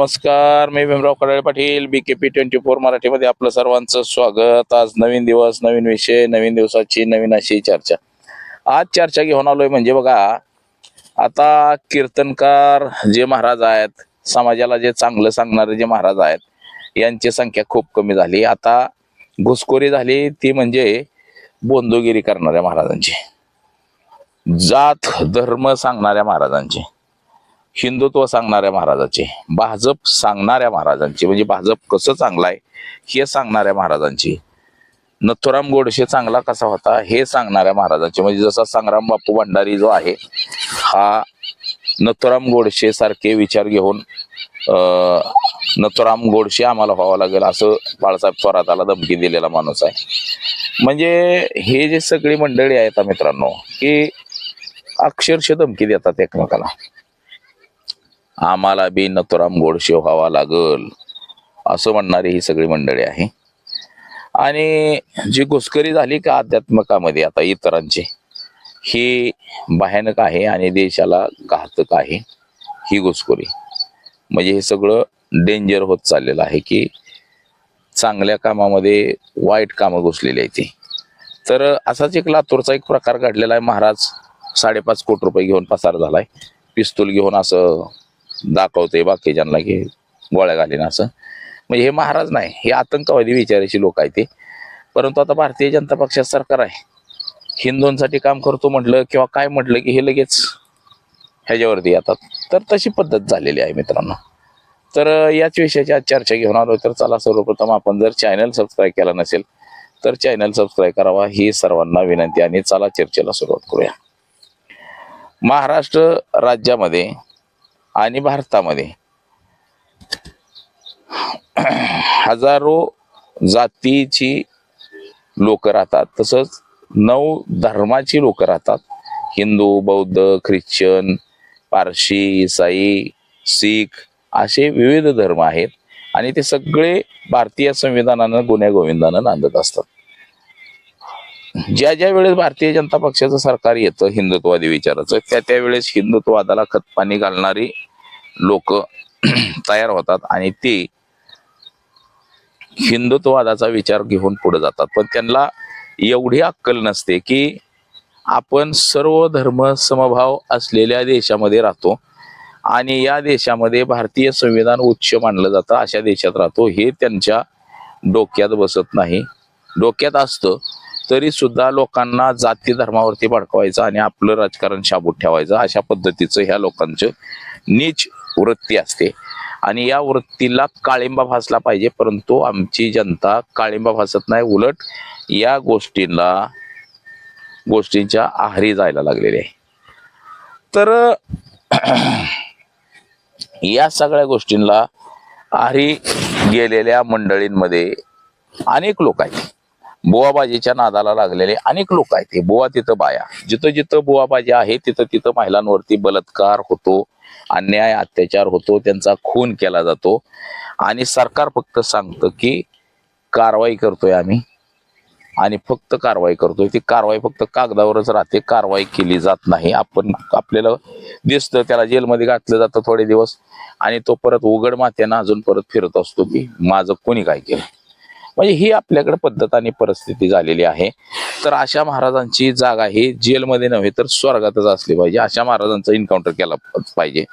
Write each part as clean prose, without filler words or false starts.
नमस्कार, मी भीमराव कडाळे पाटील, BKP 24 मराठीमध्ये आपलं सर्वांचं स्वागत. आज नवीन दिवस, नवीन विषय, नवीन दिवसाची नवीन अशी चर्चा. आज चर्चा घेऊन आलोय म्हणजे बघा, आता कीर्तनकार जे महाराज आहेत, समाजाला जे चांगलं सांगणारे जे महाराज आहेत, यांची संख्या खूप कमी झाली. आता घुसखोरी झाली ती म्हणजे बोंदोगिरी करणाऱ्या महाराजांची, जात धर्म सांगणाऱ्या महाराजांची, हिंदुत्व सांगणाऱ्या महाराजांची, भाजप सांगणाऱ्या महाराजांची, म्हणजे भाजप कसं चांगलं आहे हे सांगणाऱ्या महाराजांची, नथुराम गोडसे चांगला कसा होता हे सांगणाऱ्या महाराजांची, म्हणजे जसा संग्राम बापू भंडारी जो आहे हा नथुराम गोडसे सारखे विचार घेऊन नथुराम गोडसे आम्हाला व्हावं लागेल असं बाळासाहेब थोराताला धमकी दिलेला माणूस आहे. म्हणजे हे जे सगळी मंडळी आहेत मित्रांनो, की अक्षरशः धमकी देतात एकमेकाला, आम्हाला बी नथुराम गोडसे व्हावा लागल असं म्हणणारी ही सगळी मंडळी आहे. आणि जी घुसखोरी झाली का अध्यात्मकामध्ये आता इतरांची, ही भयानक आहे आणि देशाला घातक आहे ही घुसखोरी. म्हणजे हे सगळं डेंजर होत चाललेलं आहे की चांगल्या कामामध्ये वाईट कामं घुसलेली आहे ती. तर असाच एक लातूरचा एक प्रकार घडलेला आहे. महाराज 5.5 कोटी रुपये घेऊन पसार झालाय, पिस्तूल घेऊन असं दाखवते बाकीच्यांना की गोळ्या घालीन असं. म्हणजे हे महाराज नाही, हे आतंकवादी विचारायची लोक आहेत ते. परंतु आता भारतीय जनता पक्षात सरकार आहे, हिंदूंसाठी काम करतो म्हटलं किंवा काय म्हटलं की हे लगेच ह्याच्यावरती येतात. तर तशी पद्धत झालेली आहे मित्रांनो. तर याच विषयाची आज चर्चा घेऊन आलो. तर चला, सर्वप्रथम आपण जर चॅनल सबस्क्राईब केला नसेल तर चॅनल सबस्क्राईब करावा ही सर्वांना विनंती. आणि चला चर्चेला सुरुवात करूया. महाराष्ट्र राज्यामध्ये आणि भारतामध्ये हजारो जातीची लोक राहतात, तसंच 9 धर्माची लोक राहतात. हिंदू, बौद्ध, ख्रिश्चन, पारशी, इसाई, शीख असे विविध धर्म आहेत. आणि ते सगळे भारतीय संविधानानं गुण्यागोविंदानं नांदत असतात. ज्या ज्या वेळेस भारतीय जनता पक्षाचं सरकार येतं हिंदुत्ववादी विचाराचं, त्यावेळेस हिंदुत्ववादाला खतपाणी घालणारी लोक तयार होतात आणि ते हिंदुत्ववादाचा विचार घेऊन पुढे जातात. पण त्यांना एवढी अक्कल नसते की आपण सर्व धर्म समभाव असलेल्या देशामध्ये राहतो आणि या देशामध्ये भारतीय संविधान उच्च मानलं जातं, अशा देशात राहतो. हे त्यांच्या डोक्यात बसत नाही. डोक्यात असतं तरी सुद्धा लोकांना जाती धर्मावरती भडकवायचं आणि आपलं राजकारण शाबूत ठेवायचं, अशा पद्धतीचं ह्या लोकांचं नीच वृत्ती असते. आणि या वृत्तीला काळिंबा फासला पाहिजे, परंतु आमची जनता काळिंबा फासत नाही, उलट या गोष्टींच्या आहारी जायला लागलेली आहे. तर या सगळ्या गोष्टींना आहारी गेलेल्या मंडळींमध्ये अनेक लोक आहेत. बुवाबाजीच्या नादाला लागलेले अनेक लोक आहेत. हे बुवा तिथं बाया, जिथं जिथं बुवाबाजी आहे तिथं तिथं महिलांवरती बलात्कार होतो, अन्याय अत्याचार होतो, त्यांचा खून केला जातो. आणि सरकार फक्त सांगतं की कारवाई करतोय आम्ही, आणि फक्त कारवाई करतोय. ती कारवाई फक्त कागदावरच राहते, कारवाई केली जात नाही. आपल्याला दिसतं त्याला जेलमध्ये घातलं जातं थोडे दिवस आणि तो परत उघड माथ्यानं अजून परत फिरत असतो की माझं कोणी काय केलं. म्हणजे ही आपल्याकडे पद्धत आणि परिस्थिती झालेली आहे. तर अशा महाराजांची जागा ही जेलमध्ये नव्हे तर स्वर्गातच असली पाहिजे. अशा महाराजांचा एन्काउंटर केला पाहिजे.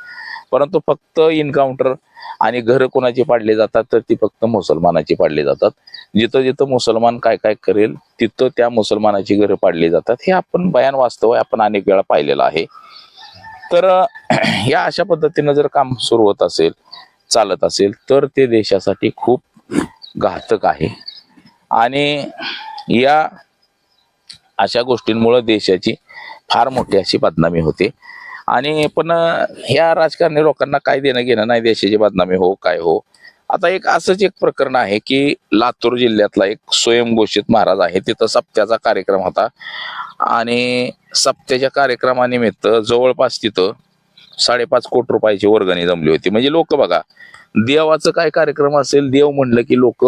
परंतु फक्त एन्काउंटर आणि घरं कोणाची पाडली जातात तर ती फक्त मुसलमानाची पाडली जातात. जिथं जिथं मुसलमान काय काय करेल तिथं त्या मुसलमानाची घरं पाडली जातात. हे आपण भयान वास्तव आहे, आपण अनेक वेळा पाहिलेलं आहे. तर या अशा पद्धतीनं जर काम सुरू होत असेल, चालत असेल तर ते देशासाठी खूप घातक आहे. आणि या अशा गोष्टींमुळे देशाची फार मोठी अशी बदनामी होते. आणि पण ह्या राजकारणी लोकांना काय देणं घेणं नाही देशाची बदनामी हो काय हो. आता एक असंच एक प्रकरण आहे की लातूर जिल्ह्यातला एक स्वयंघोषित महाराज आहे, तिथं सप्त्याचा कार्यक्रम होता आणि सप्त्याच्या कार्यक्रमानिमित्त जवळपास तिथं 5.5 कोटी रुपयाची वर्गणी जमली होती. म्हणजे लोक बघा, देवाचं काय कार्यक्रम असेल, देव म्हणलं की लोक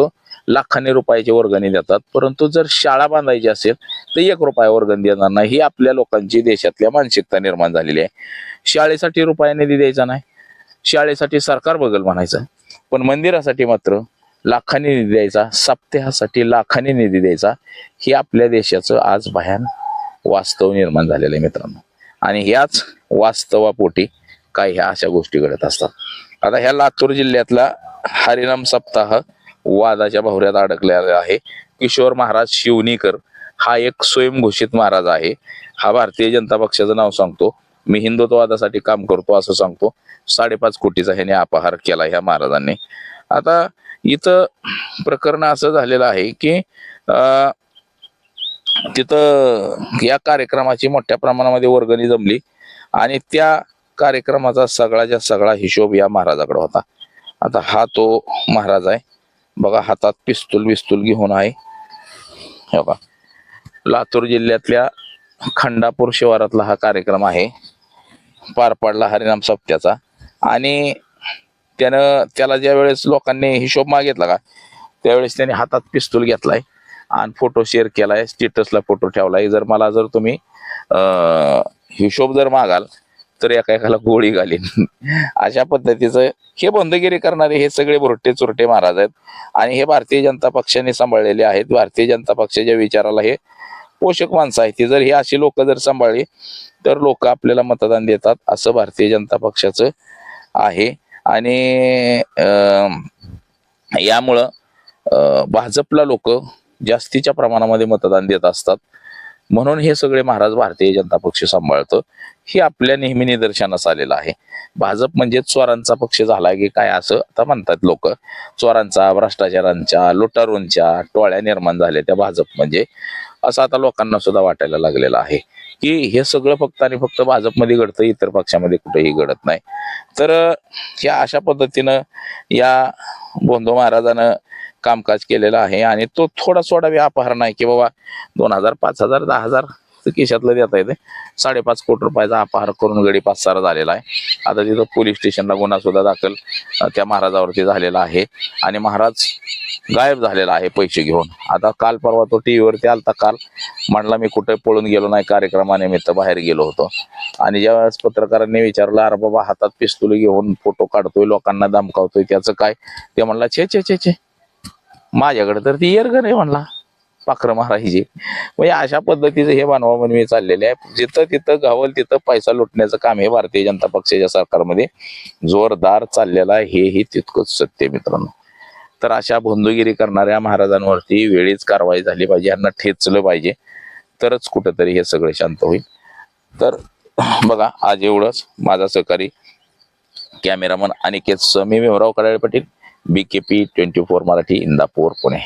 लाखांनी रुपयाची वर्गणी देतात. परंतु जर शाळा बांधायची असेल तर 1 रुपया वर्गणी देणार नाही. ही आपल्या लोकांची देशातल्या मानसिकता निर्माण झालेली आहे. शाळेसाठी रुपया निधी द्यायचा नाही, शाळेसाठी सरकार बघल म्हणायचं, पण मंदिरासाठी मात्र लाखांनी निधी द्यायचा, सप्ताहासाठी लाखांनी निधी द्यायचा. हे आपल्या देशाचं आज भयान वास्तव निर्माण झालेलं आहे मित्रांनो. आणि ह्याच वास्तवापोटी काय ह्या अशा गोष्टी घडत असतात. आता ह्या लातूर जिल्ह्यातला हरिनाम सप्ताह वादाच्या भोवऱ्यात अडकलेला आहे. किशोर महाराज शिवणीकर हा एक स्वयंघोषित महाराज आहे. हा भारतीय जनता पक्षाचं नाव सांगतो, मी हिंदुत्ववादासाठी काम करतो असं सांगतो. 5.5 कोटीचा ह्याने अपहार केला ह्या महाराजांनी. आता इथं प्रकरण असं झालेलं आहे की तिथं या कार्यक्रमाची मोठ्या प्रमाणामध्ये वर्गणी जमली आणि त्या कार्यक्रमाचा सगळ्याच्या सगळा हिशोब या महाराजाकडे होता. आता हा तो महाराज आहे बघा, हातात पिस्तूल घेऊन आहे. हे बघा, लातूर जिल्ह्यातल्या खंडापूर शिवारातला हा कार्यक्रम आहे, पार पडला हरिनाम सप्त्याचा. आणि त्याला ज्या वेळेस लोकांनी हिशोब मागितला का, त्यावेळेस त्याने हातात पिस्तूल घेतलाय आणि फोटो शेअर केलाय, स्टेटसला फोटो ठेवलाय. जर तुम्ही हिशोब जर मागाल तर एका गोळी घालीन अशा पद्धतीचं हे बंदगिरी करणारे हे सगळे बुरटे चुरटे महाराज आहेत. आणि हे भारतीय जनता पक्षाने सांभाळलेले आहेत. भारतीय जनता पक्षाच्या विचाराला हे पोषक माणसं आहेत. जर ही अशी लोक जर सांभाळली तर लोक आपल्याला मतदान देतात, असं भारतीय जनता पक्षाचं आहे. आणि यामुळं भाजपला लोक जास्तीच्या प्रमाणामध्ये मतदान देत असतात. म्हणून हे सगळे महाराज भारतीय जनता पक्ष सांभाळतं हे आपल्या नेहमी निदर्शनास आलेलं आहे. भाजप म्हणजे चोरांचा पक्ष झाला की काय असं आता म्हणतात लोक. चोरांचा, भ्रष्टाचारांच्या, लुटारूंच्या टोळ्या निर्माण झाल्या त्या भाजप म्हणजे, असं आता लोकांना सुद्धा वाटायला लागलेलं आहे की हे सगळं फक्त आणि फक्त भाजपमध्ये घडतं, इतर पक्षामध्ये कुठेही घडत नाही. तर ह्या अशा पद्धतीनं या बोंधो महाराजानं कामकाज केलेलं आहे. आणि तो थोडा बी अपहार नाही की बाबा 2,000, 5,000, 10,000 केशातलं देता येते. 5.5 कोटी रुपयाचा अपहार करून गडी पाचार झालेला आहे. आता तिथं पोलीस स्टेशनला गुन्हा सुद्धा दाखल त्या महाराजावरती झालेला आहे. आणि महाराज गायब झालेला आहे पैसे घेऊन. आता काल परवा तो टीव्हीवरती आलता, काल म्हणला मी कुठे पळून गेलो नाही, कार्यक्रमानिमित्त बाहेर गेलो होतो. आणि ज्यावेळेस पत्रकारांनी विचारलं, अरे बाबा हातात पिस्तूल घेऊन फोटो काढतोय, लोकांना धमकावतोय, त्याचं काय? ते म्हणला छे माझ्याकडे तर ती एअरगन आहे म्हणला, पाखरं मारायची. म्हणजे अशा पद्धतीचं हे बनवाबनवी चाललेले आहे. जिथं तिथं गावल तिथं पैसा लुटण्याचं काम हे भारतीय जनता पक्षाच्या सरकारमध्ये जोरदार चाललेलं आहे. हेही तितकंच सत्य मित्रांनो. तर अशा भोंदूगिरी करणाऱ्या महाराजांवरती वेळीच कारवाई झाली पाहिजे, यांना ठेचलं पाहिजे, तरच कुठंतरी हे सगळं शांत होईल. तर बघा, आज एवढंच. माझा सहकारी कॅमेरामन अनिकेत मी भीमराव कडाळे पाटील, BKP 24 मराठी, इंदापूर, पुणे.